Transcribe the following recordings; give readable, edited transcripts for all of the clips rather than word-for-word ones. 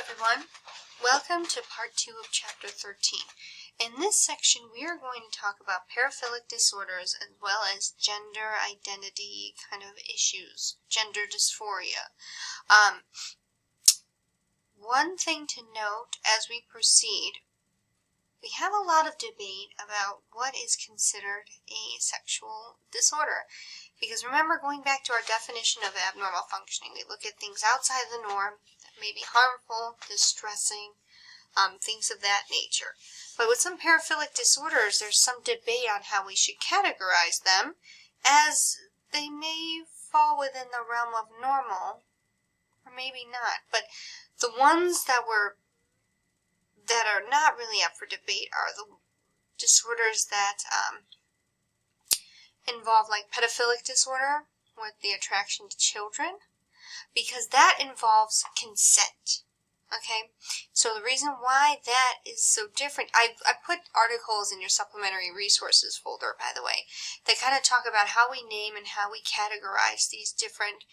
everyone. Welcome to part 2 of chapter 13. In this section, we are going to talk about paraphilic disorders as well as gender identity kind of issues, gender dysphoria. One thing to note as we proceed, we have a lot of debate about what is considered a sexual disorder. Because remember, going back to our definition of abnormal functioning, we look at things outside the norm that may be harmful, distressing, things of that nature. But with some paraphilic disorders, there's some debate on how we should categorize them, as they may fall within the realm of normal, or maybe not. But the ones that are not really up for debate are the disorders that involve like pedophilic disorder with the attraction to children, because that involves consent. Okay, so the reason why that is so different, I put articles in your supplementary resources folder, by the way, that kind of talk about how we name and how we categorize these different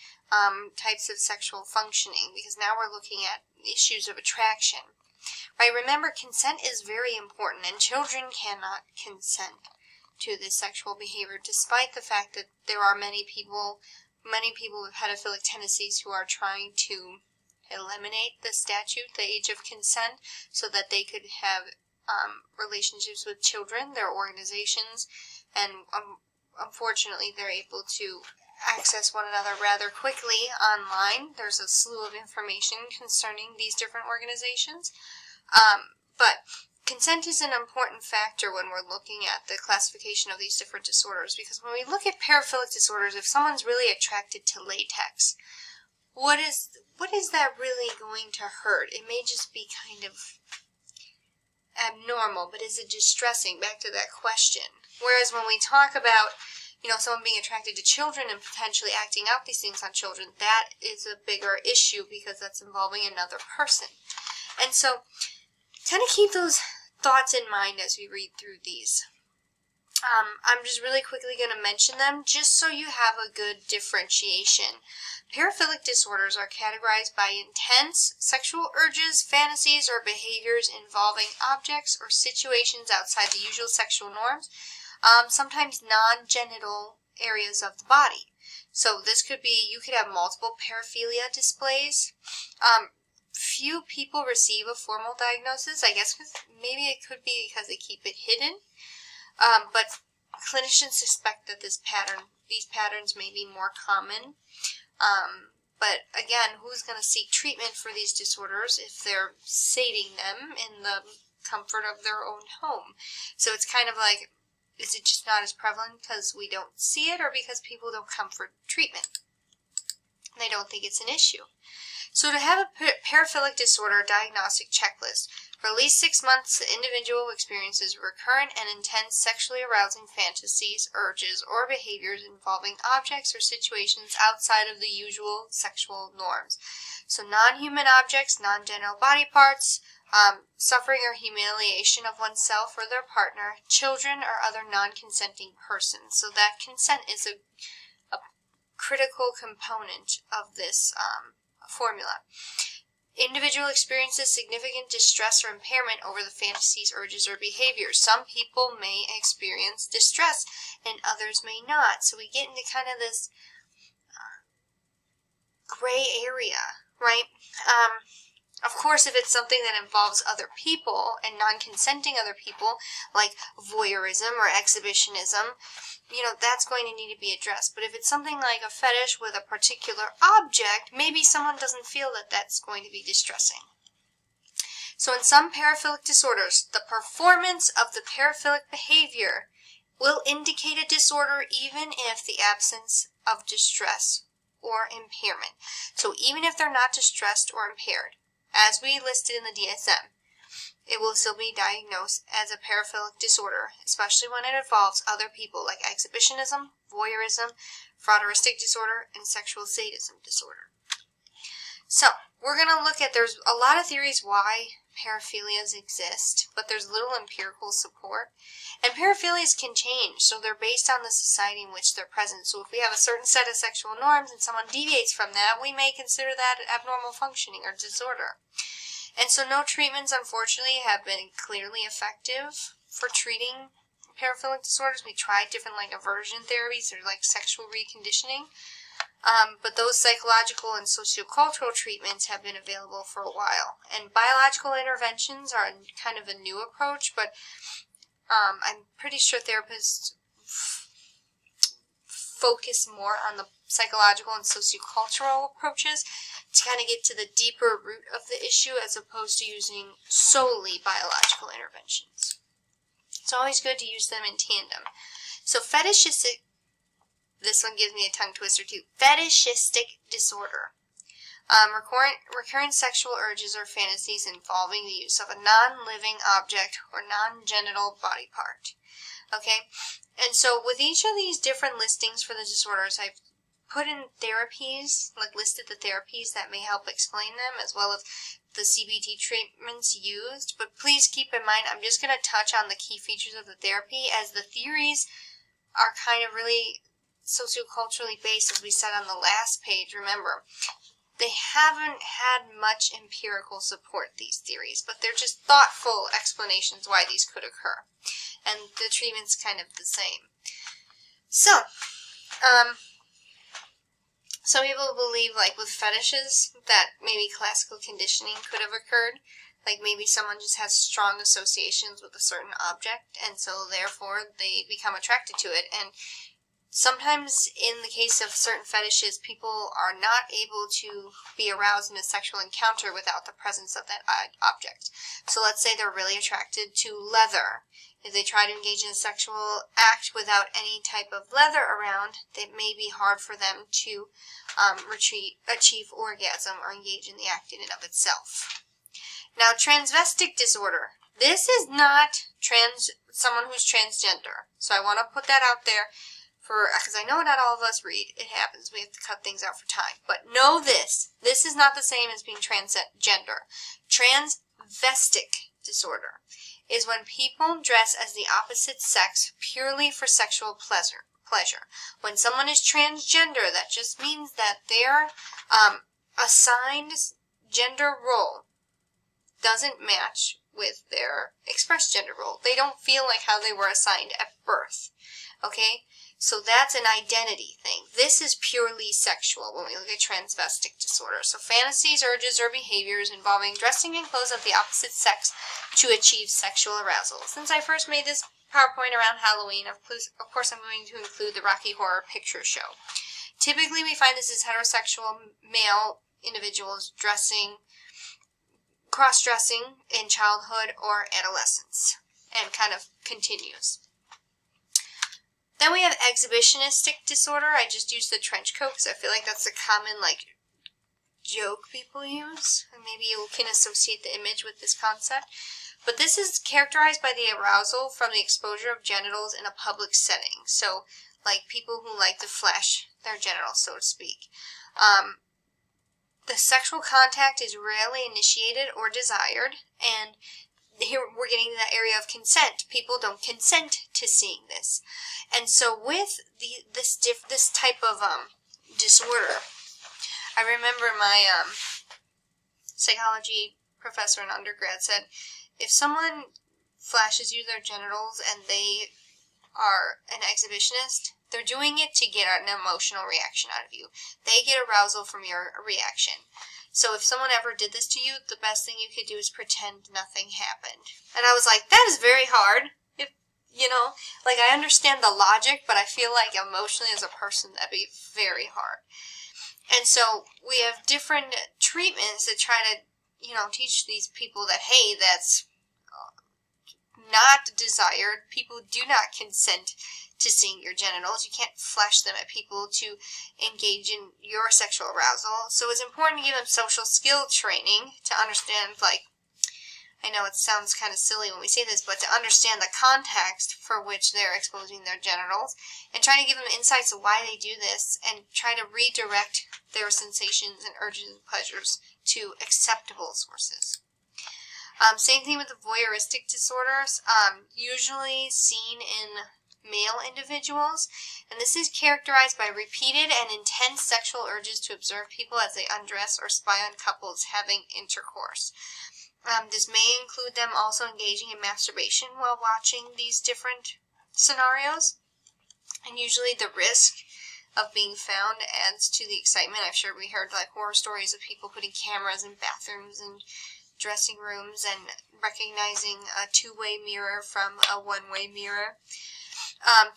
types of sexual functioning, because now we're looking at issues of attraction. Right, remember, consent is very important, and children cannot consent to this sexual behavior, despite the fact that there are many people with pedophilic tendencies who are trying to eliminate the statute, the age of consent, so that they could have relationships with children, their organizations, and unfortunately they're able to access one another rather quickly online. There's a slew of information concerning these different organizations. But consent is an important factor when we're looking at the classification of these different disorders, because when we look at paraphilic disorders, if someone's really attracted to latex, what is that really going to hurt? It may just be kind of abnormal, but is it distressing? Back to that question. Whereas when we talk about, someone being attracted to children and potentially acting out these things on children, that is a bigger issue because that's involving another person. And so, kind of keep those thoughts in mind as we read through these. I'm just really quickly going to mention them just so you have a good differentiation. Paraphilic disorders are categorized by intense sexual urges, fantasies, or behaviors involving objects or situations outside the usual sexual norms, sometimes non-genital areas of the body. So this could be, you could have multiple paraphilia displays. Few people receive a formal diagnosis. I guess maybe it could be because they keep it hidden. But clinicians suspect that these patterns may be more common. But again, who's going to seek treatment for these disorders if they're sating them in the comfort of their own home? So it's kind of like, is it just not as prevalent because we don't see it, or because people don't come for treatment? They don't think it's an issue. So to have a paraphilic disorder diagnostic checklist, for at least 6 months, the individual experiences recurrent and intense sexually arousing fantasies, urges, or behaviors involving objects or situations outside of the usual sexual norms. So non-human objects, non-genital body parts, suffering or humiliation of oneself or their partner, children, or other non-consenting persons. So that consent is a critical component of this formula. Individual experiences significant distress or impairment over the fantasies, urges, or behaviors. Some people may experience distress and others may not. So we get into kind of this gray area, right? Of course, if it's something that involves other people and non-consenting other people, like voyeurism or exhibitionism, that's going to need to be addressed. But if it's something like a fetish with a particular object, maybe someone doesn't feel that that's going to be distressing. So in some paraphilic disorders, the performance of the paraphilic behavior will indicate a disorder even if the absence of distress or impairment. So even if they're not distressed or impaired, as we listed in the DSM, it will still be diagnosed as a paraphilic disorder, especially when it involves other people, like exhibitionism, voyeurism, frauderistic disorder, and sexual sadism disorder. So, we're going to look at, there's a lot of theories why paraphilias exist, but there's little empirical support. And paraphilias can change, so they're based on the society in which they're present. So if we have a certain set of sexual norms and someone deviates from that, we may consider that abnormal functioning or disorder. And so no treatments, unfortunately, have been clearly effective for treating paraphilic disorders. We tried different like aversion therapies or like sexual reconditioning. But those psychological and sociocultural treatments have been available for a while. And biological interventions are kind of a new approach, but I'm pretty sure therapists focus more on the psychological and sociocultural approaches to kind of get to the deeper root of the issue as opposed to using solely biological interventions. It's always good to use them in tandem. So fetishistic, this one gives me a tongue twister too, fetishistic disorder. Recurrent sexual urges or fantasies involving the use of a non-living object or non-genital body part. Okay? And so with each of these different listings for the disorders, I've put in therapies, like listed the therapies that may help explain them, as well as the CBT treatments used. But please keep in mind, I'm just going to touch on the key features of the therapy, as the theories are kind of really socioculturally based, as we said on the last page. Remember, they haven't had much empirical support, these theories, but they're just thoughtful explanations why these could occur. And the treatment's kind of the same. So, some people believe, like with fetishes, that maybe classical conditioning could have occurred. Like maybe someone just has strong associations with a certain object, and so therefore they become attracted to it. And sometimes in the case of certain fetishes, people are not able to be aroused in a sexual encounter without the presence of that object. So let's say they're really attracted to leather. If they try to engage in a sexual act without any type of leather around, it may be hard for them to achieve orgasm or engage in the act in and of itself. Now, transvestic disorder. This is not someone who's transgender. So I want to put that out there, because I know not all of us read. It happens. We have to cut things out for time. But know this. This is not the same as being transgender. Transvestic disorder is when people dress as the opposite sex purely for sexual pleasure. When someone is transgender, that just means that their assigned gender role doesn't match with their expressed gender role. They don't feel like how they were assigned at birth. Okay? So that's an identity thing. This is purely sexual when we look at transvestic disorder. So fantasies, urges, or behaviors involving dressing in clothes of the opposite sex to achieve sexual arousal. Since I first made this PowerPoint around Halloween, of course I'm going to include the Rocky Horror Picture Show. Typically we find this as heterosexual male individuals cross-dressing in childhood or adolescence, and kind of continues. Then we have exhibitionistic disorder. I just used the trench coat because I feel like that's a common joke people use. And maybe you can associate the image with this concept. But this is characterized by the arousal from the exposure of genitals in a public setting. So, like people who like to flash their genitals, so to speak. The sexual contact is rarely initiated or desired, and here we're getting to that area of consent. People don't consent to seeing this. And so with this type of disorder, I remember my psychology professor in undergrad said, if someone flashes you their genitals and they are an exhibitionist, they're doing it to get an emotional reaction out of you. They get arousal from your reaction. So if someone ever did this to you, the best thing you could do is pretend nothing happened. And I was like, that is very hard. I understand the logic, but I feel like emotionally as a person, that'd be very hard. And so we have different treatments that try to, teach these people that, hey, that's not desired. People do not consent to seeing your genitals. You can't flash them at people to engage in your sexual arousal. So it's important to give them social skill training to understand, I know it sounds kind of silly when we say this, but to understand the context for which they're exposing their genitals, and try to give them insights of why they do this, and try to redirect their sensations and urges and pleasures to acceptable sources. Same thing with the voyeuristic disorders, usually seen in male individuals, and this is characterized by repeated and intense sexual urges to observe people as they undress or spy on couples having intercourse. This may include them also engaging in masturbation while watching these different scenarios. And usually the risk of being found adds to the excitement. I'm sure we heard like horror stories of people putting cameras in bathrooms and dressing rooms and recognizing a two-way mirror from a one-way mirror.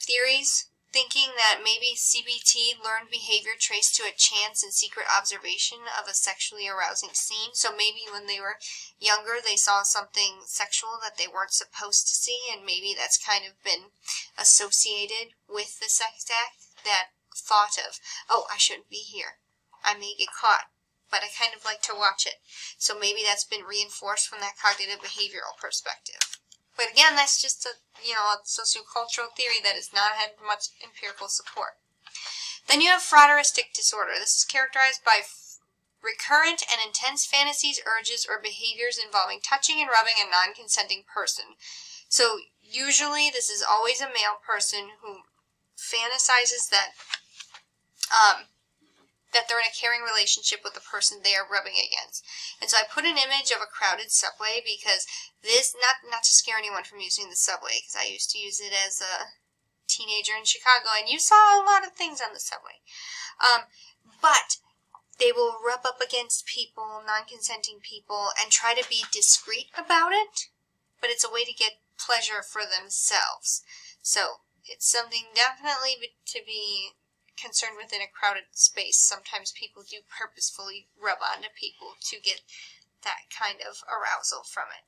Theories thinking that maybe CBT learned behavior traced to a chance and secret observation of a sexually arousing scene. So maybe when they were younger they saw something sexual that they weren't supposed to see, and maybe that's kind of been associated with the sex act, that thought of, oh, I shouldn't be here, I may get caught, but I kind of like to watch it. So maybe that's been reinforced from that cognitive behavioral perspective. But again, that's just a sociocultural theory that has not had much empirical support. Then you have frauderistic disorder. This is characterized by recurrent and intense fantasies, urges, or behaviors involving touching and rubbing a non-consenting person. So usually this is always a male person who fantasizes that that they're in a caring relationship with the person they are rubbing against. And so I put an image of a crowded subway because this, not to scare anyone from using the subway, because I used to use it as a teenager in Chicago, and you saw a lot of things on the subway. But they will rub up against people, non-consenting people, and try to be discreet about it, but it's a way to get pleasure for themselves. So it's something definitely to be concerned with in a crowded space. Sometimes people do purposefully rub onto people to get that kind of arousal from it.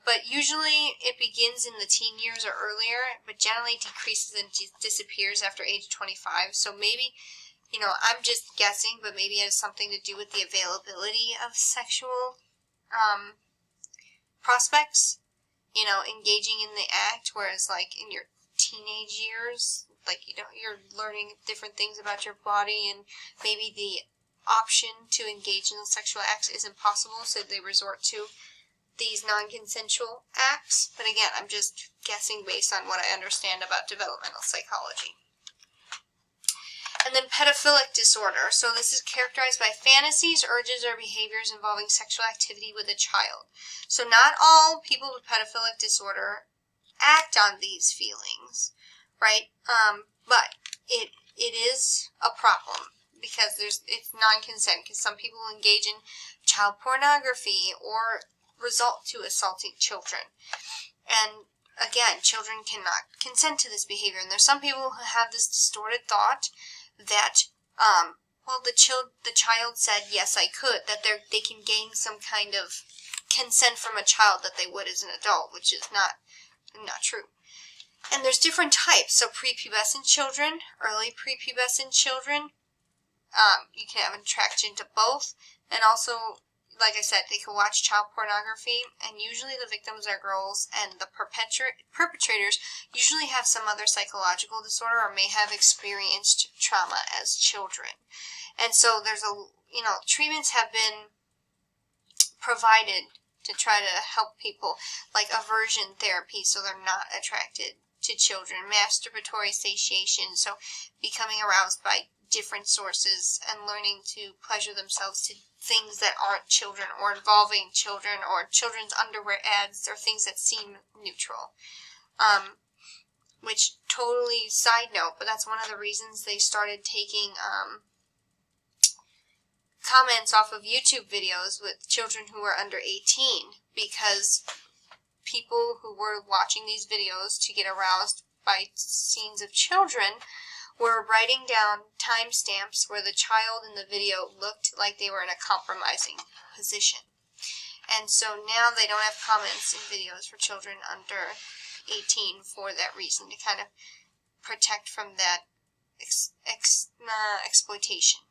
But usually it begins in the teen years or earlier, but generally decreases and disappears after age 25. So maybe, I'm just guessing, but maybe it has something to do with the availability of sexual prospects, engaging in the act, whereas like in your teenage years, like, you're learning different things about your body, and maybe the option to engage in the sexual acts isn't possible, so they resort to these non-consensual acts. But again, I'm just guessing based on what I understand about developmental psychology. And then pedophilic disorder. So this is characterized by fantasies, urges, or behaviors involving sexual activity with a child. So not all people with pedophilic disorder act on these feelings, right? But it is a problem because it's non-consent, because some people engage in child pornography or result to assaulting children. And again, children cannot consent to this behavior. And there's some people who have this distorted thought that, the child said, yes, I could, that they can gain some kind of consent from a child that they would as an adult, which is not true. And there's different types. So prepubescent children, early prepubescent children, you can have an attraction to both. And also, like I said, they can watch child pornography, and usually the victims are girls, and the perpetrators usually have some other psychological disorder or may have experienced trauma as children. And so there's treatments have been provided to try to help people, like aversion therapy, so they're not attracted to children, masturbatory satiation, so becoming aroused by different sources and learning to pleasure themselves to things that aren't children or involving children, or children's underwear ads, or things that seem neutral. Which, totally side note, but that's one of the reasons they started taking comments off of YouTube videos with children who were under 18, because people who were watching these videos to get aroused by scenes of children were writing down timestamps where the child in the video looked like they were in a compromising position. And so now they don't have comments in videos for children under 18 for that reason, to kind of protect from that exploitation.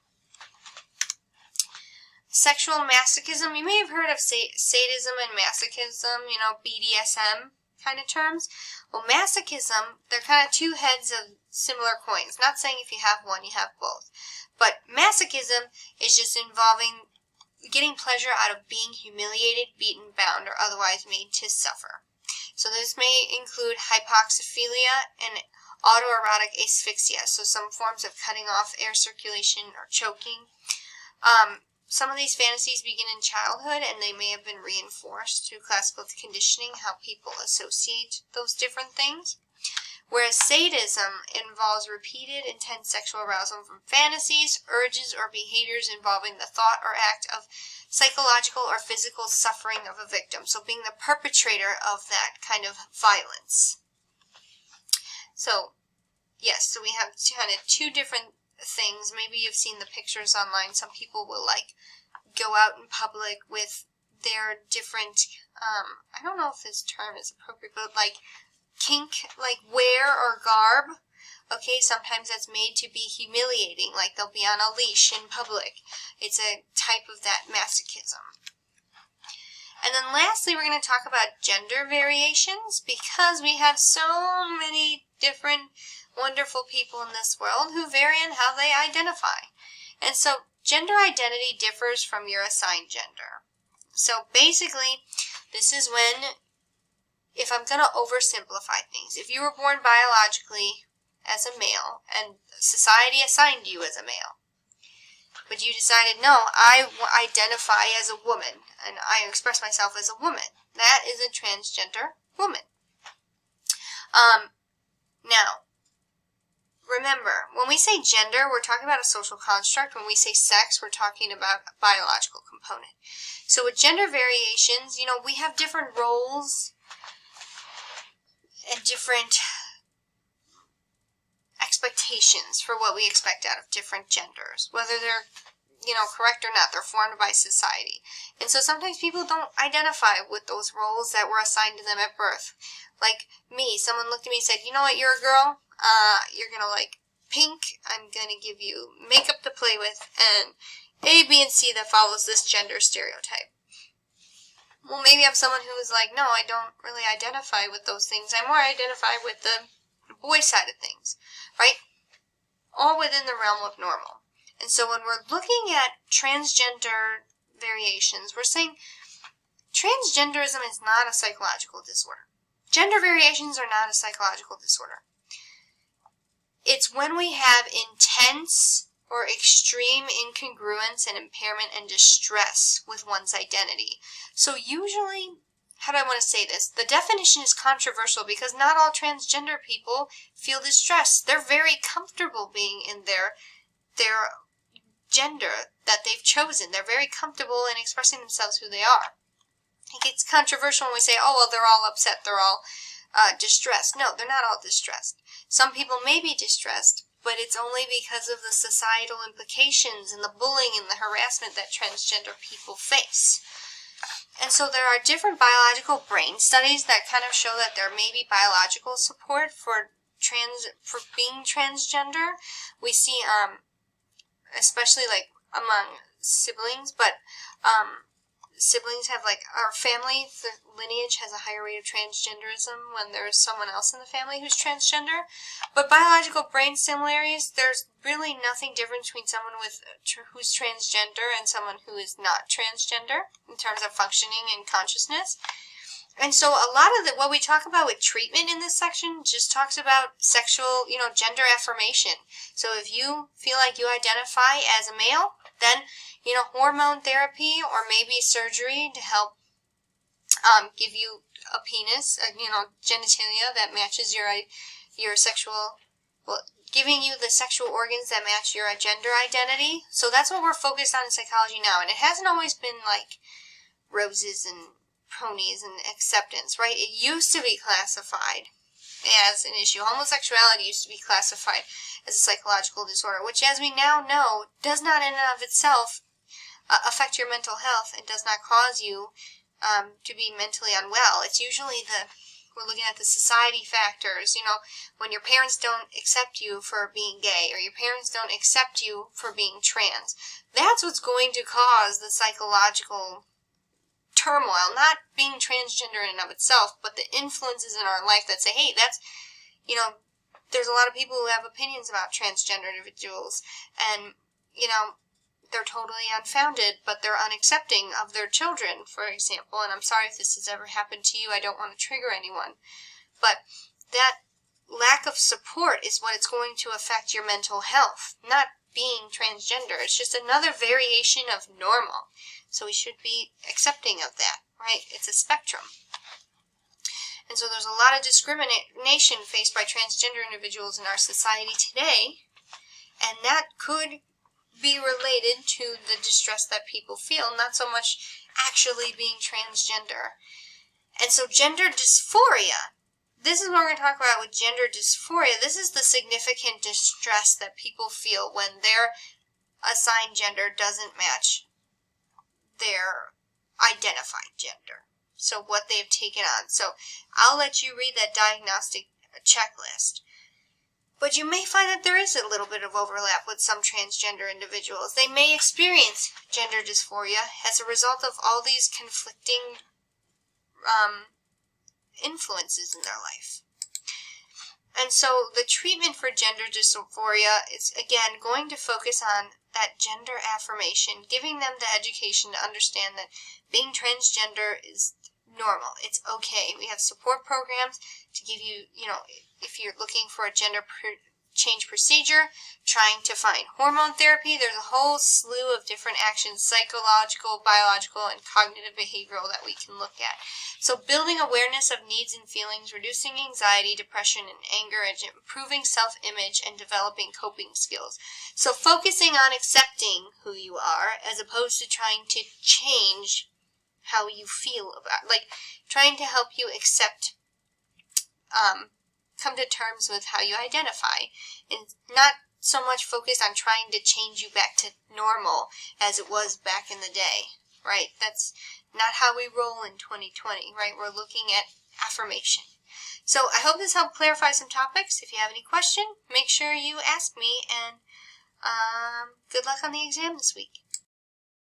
Sexual masochism. You may have heard of sadism and masochism, BDSM kind of terms. Well, masochism, they're kind of two heads of similar coins. Not saying if you have one, you have both. But masochism is just involving getting pleasure out of being humiliated, beaten, bound, or otherwise made to suffer. So this may include hypoxophilia and autoerotic asphyxia, so some forms of cutting off air circulation or choking. some of these fantasies begin in childhood, and they may have been reinforced through classical conditioning, how people associate those different things. Whereas sadism involves repeated intense sexual arousal from fantasies, urges, or behaviors involving the thought or act of psychological or physical suffering of a victim. So being the perpetrator of that kind of violence. So, yes, so we have kind of two different things. Maybe you've seen the pictures online. Some people will, like, go out in public with their different, I don't know if this term is appropriate, but, like, kink, like, wear or garb. Okay, sometimes that's made to be humiliating, like they'll be on a leash in public. It's a type of that masochism. And then lastly, we're going to talk about gender variations, because we have so many different wonderful people in this world who vary in how they identify. And so gender identity differs from your assigned gender. So basically, this is when, if I'm going to oversimplify things, if you were born biologically as a male and society assigned you as a male, but you decided, no, I identify as a woman and I express myself as a woman, that is a transgender woman. Now, remember, when we say gender, we're talking about a social construct. When we say sex, we're talking about a biological component. So with gender variations, you know, we have different roles and different expectations for what we expect out of different genders, whether they're, you know, correct or not. They're formed by society. And so sometimes people don't identify with those roles that were assigned to them at birth. Like me, someone looked at me and said, you know what, you're a girl, you're gonna like pink, I'm gonna give you makeup to play with, and A, B, and C that follows this gender stereotype. Well, maybe I'm someone who is like, no, I don't really identify with those things. I more identify with the boy side of things, right? All within the realm of normal. And so when we're looking at transgender variations, we're saying transgenderism is not a psychological disorder. Gender variations are not a psychological disorder. It's when we have intense or extreme incongruence and impairment and distress with one's identity. So usually, how do I want to say this? The definition is controversial because not all transgender people feel distress. They're very comfortable being in their gender that they've chosen. They're very comfortable in expressing themselves who they are. It gets controversial when we say, oh, well, they're all upset, they're all distressed. No, they're not all distressed. Some people may be distressed, but it's only because of the societal implications and the bullying and the harassment that transgender people face. And so there are different biological brain studies that kind of show that there may be biological support for being transgender. We see, especially like among siblings, but siblings have, like, our family, the lineage has a higher rate of transgenderism when there's someone else in the family who's transgender. But biological brain similarities, there's really nothing different between someone who's transgender and someone who is not transgender in terms of functioning and consciousness. And so a lot of what we talk about with treatment in this section just talks about sexual, you know, gender affirmation. So if you feel like you identify as a male, then, you know, hormone therapy or maybe surgery to help give you a penis, you know, genitalia that matches your sexual, well, giving you the sexual organs that match your gender identity. So that's what we're focused on in psychology now. And it hasn't always been like roses and ponies and acceptance, right? It used to be classified as an issue. Homosexuality used to be classified as a psychological disorder, which, as we now know, does not in and of itself affect your mental health and does not cause you to be mentally unwell. It's usually we're looking at the society factors, you know, when your parents don't accept you for being gay or your parents don't accept you for being trans. That's what's going to cause the psychological turmoil, not being transgender in and of itself, but the influences in our life that say, hey, that's, you know, there's a lot of people who have opinions about transgender individuals, and, you know, they're totally unfounded, but they're unaccepting of their children, for example. And I'm sorry if this has ever happened to you. I don't want to trigger anyone. But that lack of support is what it's going to affect your mental health. Not being transgender. It's just another variation of normal. So we should be accepting of that, right? It's a spectrum. And so there's a lot of discrimination faced by transgender individuals in our society today, and that could be related to the distress that people feel, not so much actually being transgender. And so gender dysphoria, this is what we're going to talk about with gender dysphoria. This is the significant distress that people feel when their assigned gender doesn't match their identified gender. So what they've taken on. So I'll let you read that diagnostic checklist. But you may find that there is a little bit of overlap with some transgender individuals. They may experience gender dysphoria as a result of all these conflicting influences in their life. And so the treatment for gender dysphoria is, again, going to focus on that gender affirmation, giving them the education to understand that being transgender is normal. It's okay. We have support programs to give you, if you're looking for a gender change procedure, trying to find hormone therapy, there's a whole slew of different actions, psychological, biological, and cognitive behavioral that we can look at. So building awareness of needs and feelings, reducing anxiety, depression, and anger, and improving self-image and developing coping skills. So focusing on accepting who you are as opposed to trying to change how you feel about, like trying to help you accept, come to terms with how you identify, and not so much focused on trying to change you back to normal as it was back in the day, right? That's not how we roll in 2020, right? We're looking at affirmation. So I hope this helped clarify some topics. If you have any question, make sure you ask me, and good luck on the exam this week.